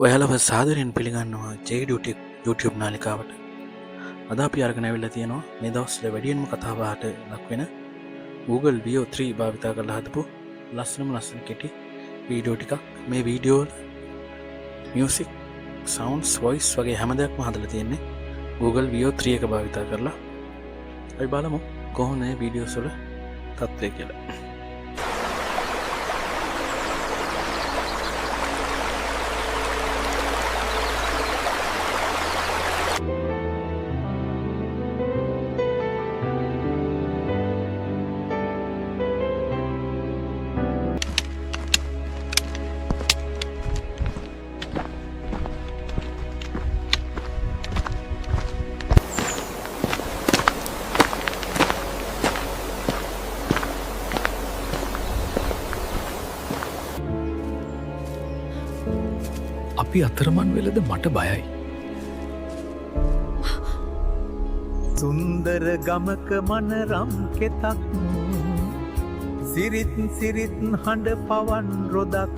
ඔයාලව සාදරයෙන් පිළිගන්නවා ජේඩියුටි YouTube නාලිකාවට. අද අපි අරගෙන ඇවිල්ලා තියෙනවා මේ දවස්වල වැඩියෙන්ම කතාබහට ලක් වෙන Google Veo 3 භාවිතා කරලා හදපු ලස්සන කෙටි වීඩියෝ ටිකක්. මේ වීඩියෝ වල මියුසික්, සවුන්ඩ්ස්, වොයිස් වගේ හැම දෙයක්ම හදලා තියෙන්නේ Google Veo 3 එක භාවිතා කරලා. අපි බලමු කොහොමද මේ වීඩියෝස් වල තත්ත්වය කියලා. අපි අතරමන් වෙලද මට බයයි. සුන්දර ගමක මනරම් කෙතක් සිරිත් සිරිත් හඬ පවන් රොදක්